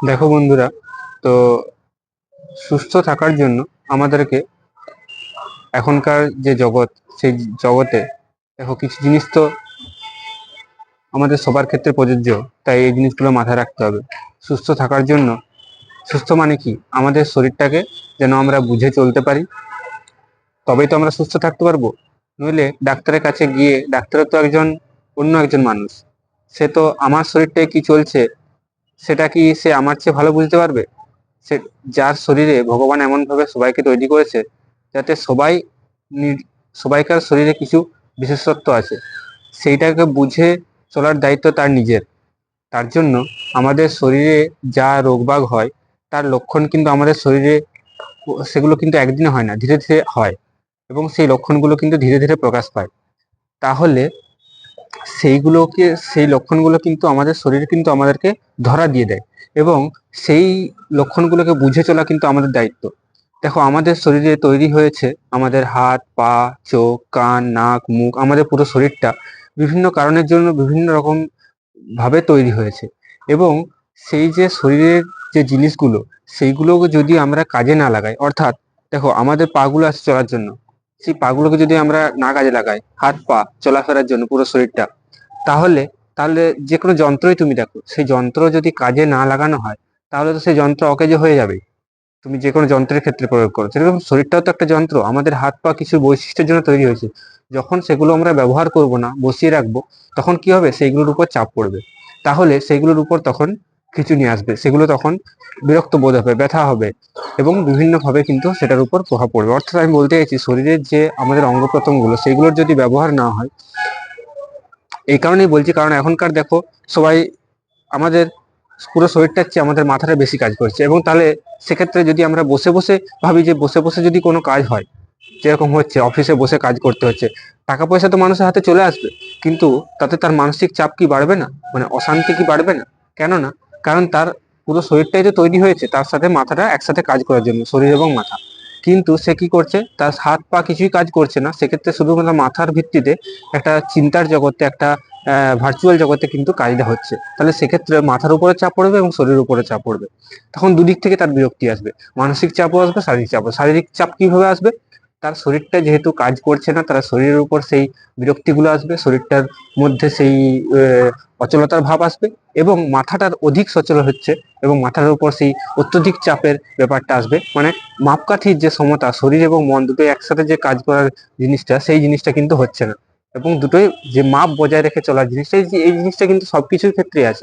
দেখো বন্ধুরা, তো সুস্থ থাকার জন্য আমাদেরকে এখনকার যে জগৎ, সেই জগতে দেখো কিছু জিনিস তো আমাদের সবার ক্ষেত্রে প্রযোজ্য। তাই এই জিনিসগুলো মাথায় রাখতে হবে সুস্থ থাকার জন্য। সুস্থ মানে কি, আমাদের শরীরটাকে যেন আমরা বুঝে চলতে পারি, তবেই তো আমরা সুস্থ থাকতে পারবো। নইলে ডাক্তারের কাছে গিয়ে, ডাক্তারও তো একজন অন্য একজন মানুষ, সে তো আমার শরীরটায় কি চলছে সেটা কি সে আমার চেয়ে ভালো বুঝতে পারবে? সে, যার শরীরে ভগবান এমন ভাবে সবাইকে তৈরি করেছে যাতে সবাইকার শরীরে কিছু বিশেষত্ব আছে, সেইটাকে বুঝে চলার দায়িত্ব তার নিজের। তার জন্য আমাদের শরীরে যা রোগবাগ হয়, তার লক্ষণ কিন্তু আমাদের শরীরে, সেগুলো কিন্তু একদিনে হয় না, ধীরে ধীরে হয়, এবং সেই লক্ষণগুলো কিন্তু ধীরে ধীরে প্রকাশ পায়। তাহলে সেই লক্ষণগুলো কিন্তু আমাদের শরীরে কিন্তু আমাদেরকে ধরা দিয়ে দেয়, এবং সেই লক্ষণগুলোকে বুঝে চলা কিন্তু আমাদের দায়িত্ব। দেখো, আমাদের শরীরে তৈরি হয়েছে আমাদের হাত, পা, চোখ, কান, নাক, মুখ, আমাদের পুরো শরীরটা বিভিন্ন কারণের জন্য বিভিন্ন রকম ভাবে তৈরি হয়েছে। এবং সেই যে শরীরের যে জিনিসগুলো, সেইগুলোকে যদি আমরা কাজে না লাগাই, অর্থাৎ দেখো আমাদের পাগুলো আছে চলার জন্য, সেই পাগুলোকে যদি আমরা না কাজে লাগাই, হাত পা চলাফেরার জন্য পুরো শরীরটা, তাহলে তাহলে যে কোনো যন্ত্রই তুমি দেখো, সেই যন্ত্র যদি কাজে না লাগানো হয়, তাহলে তো সেই যন্ত্র অকেজো হয়ে যাবে। তুমি যে কোনো যন্ত্রের ক্ষেত্রে প্রয়োগ করো, সেরকম শরীরটাও তো একটা যন্ত্র, আমাদের হাত পা কিছু বৈশিষ্ট্যের জন্য তৈরি হয়েছে। যখন সেগুলো আমরা ব্যবহার করব না, বসিয়ে রাখবো, তখন কি হবে, সেইগুলোর উপর চাপ পড়বে। তাহলে সেগুলোর উপর তখন খিঁচুনি আসবে, সেগুলো তখন বিরক্ত বোধ হবে, ব্যথা হবে, এবং বিভিন্নভাবে কিন্তু সেটার উপর প্রভাব পড়বে। অর্থাৎ আমি বলতে চাইছি, শরীরের যে আমাদের অঙ্গ প্রত্যঙ্গগুলো, সেইগুলোর যদি ব্যবহার না হয়, এই কারণেই বলছি, কারণ এখনকার দেখো সবাই আমাদের পুরো শরীরটার চেয়ে আমাদের মাথাটা বেশি কাজ করছে। এবং তাহলে সেক্ষেত্রে যদি আমরা বসে বসে ভাবি যে বসে বসে যদি কোনো কাজ হয়, যেরকম হচ্ছে অফিসে বসে কাজ করতে হচ্ছে, টাকা পয়সা তো মানুষের হাতে চলে আসবে, কিন্তু তাতে তার মানসিক চাপ কি বাড়বে না, মানে অশান্তি কি বাড়বে না? কেন না? কারণ তার পুরো শরীরটাই তো তৈরি হয়েছে তার সাথে মাথাটা একসাথে কাজ করার জন্য, শরীর এবং মাথা। কিন্তু সে কি করছে, তার হাত পা কিছুই কাজ করছে না, সেক্ষেত্রে শুধুমাত্র মাথার ভিত্তিতে একটা চিন্তার জগতে, একটা ভার্চুয়াল জগতে কিন্তু কাজটা হচ্ছে। তাহলে সেক্ষেত্রে মাথার উপরে চাপ পড়বে এবং শরীরের উপরে চাপ পড়বে। তখন দুদিক থেকে তার বিরক্তি আসবে, মানসিক চাপও আসবে, শারীরিক চাপও। শারীরিক চাপ কিভাবে আসবে? তার শরীরটা যেহেতু কাজ করছে না, তার শরীরের উপর সেই বিরক্তিগুলো আসবে, শরীরটার মধ্যে সেই অচলতার ভাব আসবে, এবং মাথাটার অধিক সচল হচ্ছে, এবং মাথার উপর সেই অত্যধিক চাপের ব্যাপারটা আসবে। মানে মাপকাঠির যে সমতা, শরীর এবং মন দুটোই একসাথে যে কাজ করার জিনিসটা, সেই জিনিসটা কিন্তু হচ্ছে না। এবং দুটোই যে মাপ বজায় রেখে চলার জিনিসটা, এই জিনিসটা কিন্তু সবকিছুর ক্ষেত্রে আছে।